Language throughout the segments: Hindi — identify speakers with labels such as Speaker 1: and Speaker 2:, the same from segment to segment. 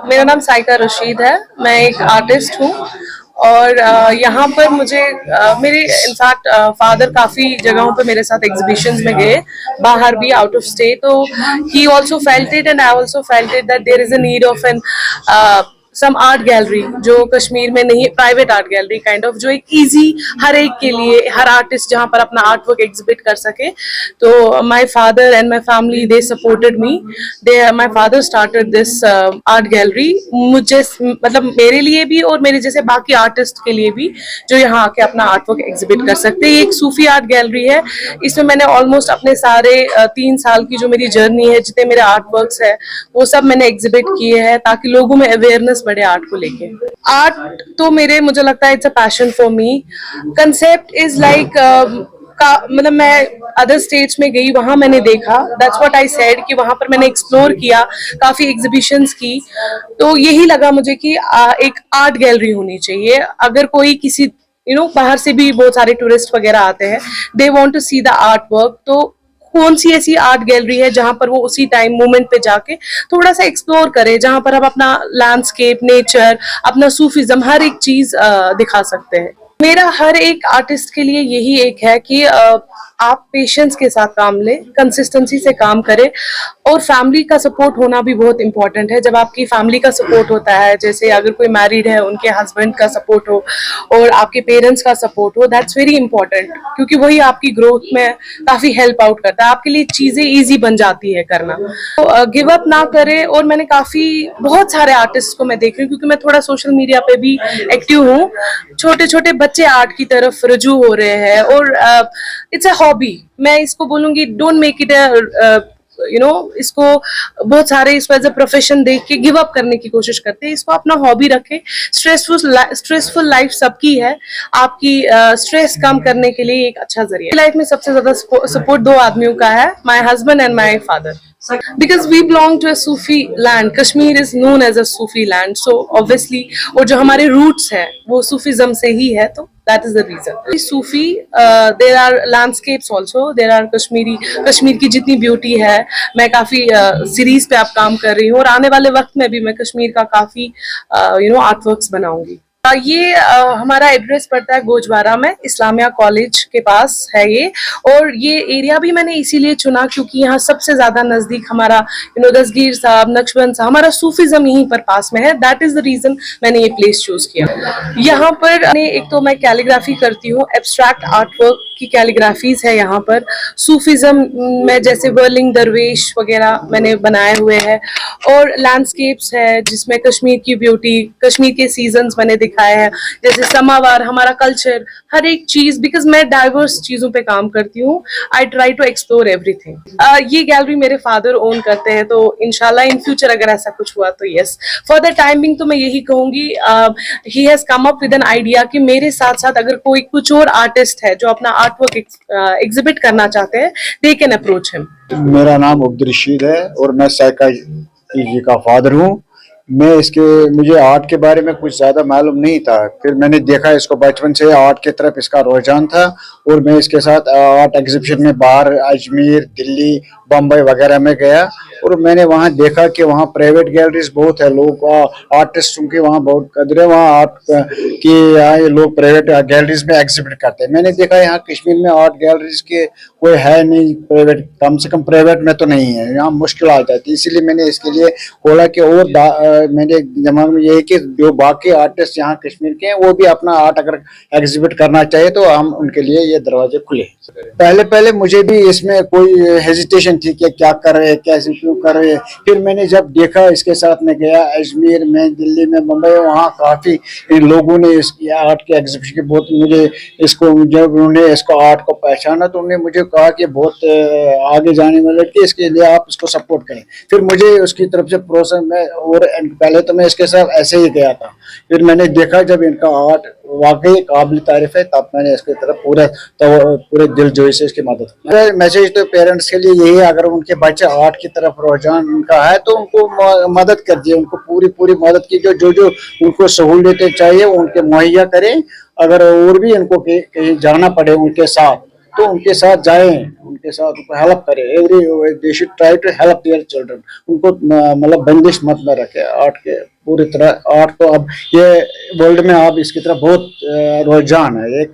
Speaker 1: मेरा नाम साइका रशीद है। मैं एक आर्टिस्ट हूँ और यहाँ पर मुझे मेरे इनफैक्ट फादर काफ़ी जगहों पे मेरे साथ एग्जीबिशंस में गए, बाहर भी, आउट ऑफ स्टेट। तो he also felt it and I also felt it that there is a need of an some art gallery जो कश्मीर में नहीं, private art gallery kind of, जो एक इजी हर एक के लिए, हर आर्टिस्ट जहाँ पर अपना आर्ट वर्क एग्जिबिट कर सके। तो my father and my family they supported me. My father started this art gallery, मुझे मतलब मेरे लिए भी और मेरे जैसे बाकी आर्टिस्ट के लिए भी जो यहाँ आके अपना आर्ट वर्क एग्जिबिट कर सकते हैं। ये एक सूफी आर्ट गैलरी है। इसमें मैंने ऑलमोस्ट अपने सारे 3 साल की जो मेरी जर्नी है, जितने मेरे आर्ट वर्क्स है, वो सब मैंने एग्जिबिट किए हैं ताकि लोगों में अवेयरनेस बड़े आर्ट को लेके। आर्ट तो मुझे लगता है it's a passion for me. Concept is like मतलब मैं अदर स्टेट्स में गई, वहां मैंने देखा, दैट्स व्हाट आई सेड कि वहां पर मैंने एक्सप्लोर किया, काफी एग्जीबिशंस की। तो यही लगा मुझे कि एक आर्ट गैलरी होनी चाहिए। अगर कोई किसी बाहर से भी बहुत सारे टूरिस्ट वगैरह आते हैं, they want to see the art work, तो कौन सी ऐसी आर्ट गैलरी है जहां पर वो उसी टाइम मोमेंट पे जाके थोड़ा सा एक्सप्लोर करे, जहां पर हम अपना लैंडस्केप, नेचर, अपना सूफिज्म, हर एक चीज दिखा सकते हैं। मेरा हर एक आर्टिस्ट के लिए यही एक है कि आप पेशेंस के साथ काम लें, कंसिस्टेंसी से काम करें, और फैमिली का सपोर्ट होना भी बहुत इंपॉर्टेंट है। जब आपकी फैमिली का सपोर्ट होता है, जैसे अगर कोई मैरिड है, उनके हस्बैंड का सपोर्ट हो और आपके पेरेंट्स का सपोर्ट हो, दैट्स वेरी इंपॉर्टेंट, क्योंकि वही आपकी ग्रोथ में काफी हेल्प आउट करता है, आपके लिए चीजें ईजी बन जाती है करना। तो गिव अप ना करें। और मैंने बहुत सारे आर्टिस्ट को मैं देख रही हूँ, क्योंकि मैं थोड़ा सोशल मीडिया पे भी एक्टिव हूँ। छोटे छोटे बच्चे आर्ट की तरफ रुजू हो रहे हैं और इट्स अ हॉबी। मैं इसको बोलूंगी, डोंट मेक इट इसको बहुत सारे इसको एज अ प्रोफेशन देख के गिव अप करने की कोशिश करते हैं। इसको अपना हॉबी रखे। स्ट्रेसफुल लाइफ सबकी है, आपकी स्ट्रेस कम करने के लिए एक अच्छा जरिया। लाइफ में सबसे ज्यादा सपोर्ट 2 आदमियों का है, my husband and my father, because we belong to a Sufi land. Kashmir is known as a Sufi land, so obviously, और जो हमारे roots है वो सूफीज्म से ही है, तो that is the reason. Sufi, there are landscapes also, there are Kashmir की जितनी ब्यूटी है, मैं काफी सीरीज पे आप काम कर रही हूँ, और आने वाले वक्त में भी मैं कश्मीर का काफी आर्ट वर्क्स बनाऊंगी। ये हमारा एड्रेस पड़ता है गोजवारा में, इस्लामिया कॉलेज के पास है ये। और ये एरिया भी मैंने इसीलिए चुना क्योंकि यहाँ सबसे ज्यादा नजदीक हमारा दस्तगीर साहब, नक्शबंद साहब, हमारा सूफीज्म यहीं पर पास में है। दैट इज द रीजन मैंने ये प्लेस चूज किया। यहाँ पर एक तो मैं कैलीग्राफी करती हूँ, एब्स्ट्रैक्ट आर्ट वर्क की कैलीग्राफीज है यहाँ पर। सूफीज्म में जैसे वर्लिंग दरवेश वगैरह मैंने बनाए हुए हैं, और लैंडस्केप्स है जिसमें कश्मीर की ब्यूटी, कश्मीर के सीजन्स मैंने दिखाए हैं, जैसे समावार, हमारा कल्चर, हर एक चीज। बिकॉज मैं डाइवर्स चीजों पे काम करती हूँ, I try to explore everything. ये गैलरी मेरे फादर ओन करते हैं, तो इंशाल्लाह इन फ्यूचर अगर ऐसा कुछ हुआ तो यस। फॉर द टाइमिंग तो मैं यही कहूंगी, he has come up with an idea कि मेरे साथ साथ अगर कोई कुछ और आर्टिस्ट है जो अपना आर्ट वर्क एग्जिबिट करना चाहते हैं, दे कैन अप्रोच हिम।
Speaker 2: मेरा नाम अब्दुल रशीद है और मैं साइका जी का फादर हूँ। मुझे आर्ट के बारे में कुछ ज्यादा मालूम नहीं था, फिर मैंने देखा इसको, बचपन से आर्ट की तरफ इसका रुझान था, और मैं इसके साथ आर्ट एग्जीबिशन में बाहर अजमेर, दिल्ली, बम्बई वगैरह में गया, और मैंने वहाँ देखा कि वहाँ प्राइवेट गैलरीज बहुत है, लोग आर्टिस्टों की वहाँ बहुत कदर है, वहाँ आर्ट की यहाँ लोग प्राइवेट गैलरीज में एग्जिबिट करते हैं। मैंने देखा यहाँ कश्मीर में आर्ट गैलरीज के कोई है नहीं, प्राइवेट, कम से कम प्राइवेट में तो नहीं है, यहाँ मुश्किल आ जाती है। इसीलिए मैंने इसके लिए खोला कि और मेरे दिमाग में ये है कि जो बाकी आर्टिस्ट यहाँ कश्मीर के हैं वो भी अपना आर्ट अगर एग्जिबिट करना चाहे तो हम उनके लिए ये दरवाजे खुले। पहले मुझे भी इसमें कोई हेजिटेशन थी कि क्या कर रहे हैं, कैसे क्यों कर रहे हैं। फिर मैंने जब देखा, इसके साथ में गया अजमेर में, दिल्ली में, मुंबई, वहाँ काफी इन लोगों ने इसकी आर्ट के एग्जीबिशन की बहुत मुझे जब उन्होंने इसको आर्ट को पहचाना तो उन्होंने मुझे कहा कि बहुत आगे जाने वाली लड़की, इसके लिए आप इसको सपोर्ट करें। फिर मुझे उसकी तरफ से प्रोसेस में, और पहले तो मैं इसके साथ ऐसे ही गया था, फिर मैंने देखा जब इनका आर्ट वाकई काबिल तारीफ है, तब मैंने इसकी तरफ पूरे दिल जोई से इसकी मदद की। मेरा मैसेज तो पेरेंट्स के लिए यही है, अगर उनके बच्चे आर्ट की तरफ रुझान उनका है तो उनको मदद कर दिए, उनको पूरी मदद की, जो उनको सहूलियतें चाहिए वो उनके मुहैया करें। अगर और भी उनको कहीं जाना पड़े उनके साथ तो उनके साथ जाएं, उनके साथ उनको हेल्प करें। Every they should try to help their children. उनको मतलब बंदिश मत में रखे आर्ट के, पूरी तरह आर्ट को अब ये वर्ल्ड में अब इसकी तरफ बहुत रुझान है, एक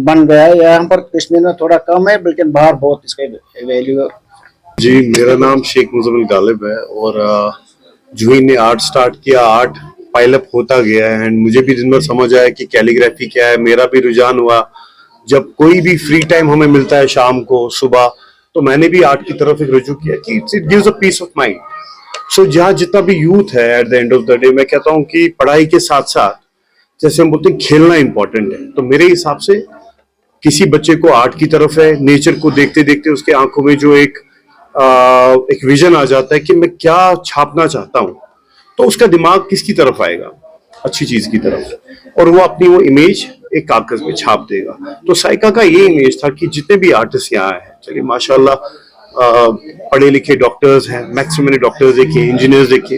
Speaker 2: बन गया है। यहाँ पर कश्मीर में थोड़ा कम है, लेकिन बाहर बहुत इसका वैल्यू है।
Speaker 3: जी, मेरा नाम शेख मुजम्मिल गालिब है और जूही ने आर्ट स्टार्ट किया, आर्ट पाइलअप होता गया है एंड मुझे भी दिन भर समझ आया कि कैलीग्राफी क्या है। मेरा भी रुझान हुआ, जब कोई भी फ्री टाइम हमें मिलता है शाम को सुबह, तो मैंने भी आर्ट की तरफ एक रुजू किया कि it gives a peace of mind. So जहाँ जितना भी यूथ है at the end of the day, मैं कहता हूँ कि पढ़ाई के साथ साथ जैसे हम बोलते हैं खेलना इंपॉर्टेंट है, तो मेरे हिसाब से किसी बच्चे को आर्ट की तरफ है, नेचर को देखते देखते उसके आंखों में जो एक विजन आ जाता है कि मैं क्या छापना चाहता हूँ, तो उसका दिमाग किसकी तरफ आएगा, अच्छी चीज की तरफ, और वो अपनी वो इमेज एक कागज में छाप देगा। तो साइका का ये इमेज था कि जितने भी आर्टिस्ट यहाँ हैं, चलिए माशाल्लाह पढ़े लिखे डॉक्टर्स हैं, मैक्सिमम मैंने डॉक्टर्स देखे, इंजीनियर्स देखे,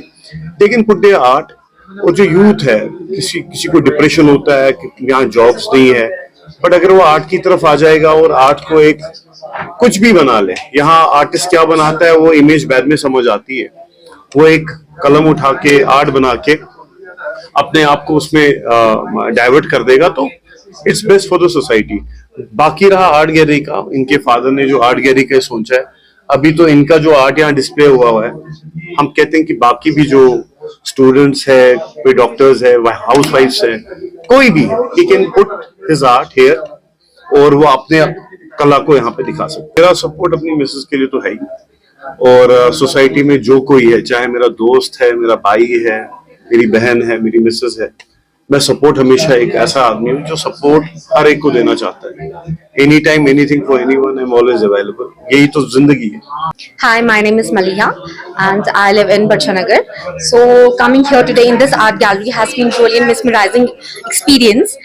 Speaker 3: लेकिन पुट देयर आर्ट। और जो यूथ है, किसी को डिप्रेशन होता है कि यहाँ जॉब्स नहीं है, बट अगर वो आर्ट की तरफ आ जाएगा और आर्ट को एक कुछ भी बना ले, यहाँ आर्टिस्ट क्या बनाता है वो इमेज बाद में समझ आती है, वो एक कलम उठा के आर्ट बना के अपने आप को उसमें डाइवर्ट कर देगा, तो it's best for the society. बाकी रहा आर्ट गैलरी का, इनके फादर ने जो आर्ट गैलरी का सोचा है, अभी तो इनका जो आर्ट यहाँ डिस्प्ले हुआ है, हम कहते हैं कि बाकी भी जो स्टूडेंट्स है, कोई डॉक्टर्स है, हाउस वाइफ्स है, कोई भी he can put his art here और वो अपने कला को यहाँ पे दिखा सकते। मेरा सपोर्ट अपनी मिसेस के लिए तो है ही, और सोसाइटी में जो कोई है, चाहे मेरा दोस्त है, मेरा भाई है, मेरी बहन है, मेरी मिसेस है, मैं सपोर्ट हमेशा एक ऐसा आदमी हूँ जो सपोर्ट हर एक को देना चाहता है। Any time anything for anyone, I am always available. यही तो जिंदगी है।
Speaker 4: Hi, my name is Maliha and I live in Bachanagar. So coming here today in this art gallery has been really a mesmerizing experience.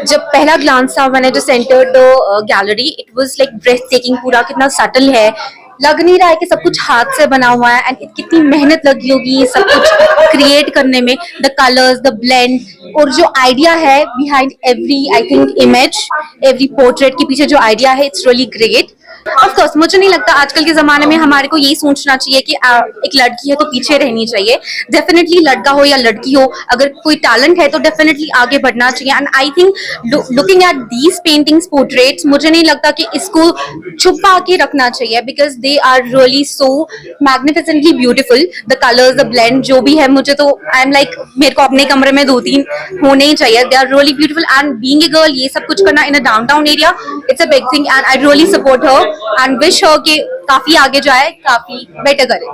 Speaker 4: जब पहला glance था, when I just entered the gallery, it was like breathtaking. पूरा कितना subtle है, लग नहीं रहा है कि सब कुछ हाथ से बना हुआ है, एंड कितनी मेहनत लगी होगी ये सब कुछ क्रिएट करने में, द कलर्स, द ब्लेंड, और जो आइडिया है behind every, I think, image, every portrait के पीछे जो आइडिया है, it's really great. Of course मुझे नहीं लगता आजकल के जमाने में हमारे को यही सोचना चाहिए कि एक लड़की है तो पीछे रहनी चाहिए। डेफिनेटली लड़का हो या लड़की हो, अगर कोई टैलेंट है तो डेफिनेटली आगे बढ़ना चाहिए। And I think looking at these paintings, portraits, मुझे नहीं लगता कि इसको छुपा के रखना चाहिए, because they are really so magnificently beautiful. The colours, the blend जो भी है, मुझे तो आई एम लाइक मेरे को अपने कमरे में 2-3 होने ही चाहिए। They are really beautiful and being a girl, ये सब कुछ करना in a downtown area, it's a big thing and I really support her and wish her कि काफी आगे जाए, काफी बेटर करे।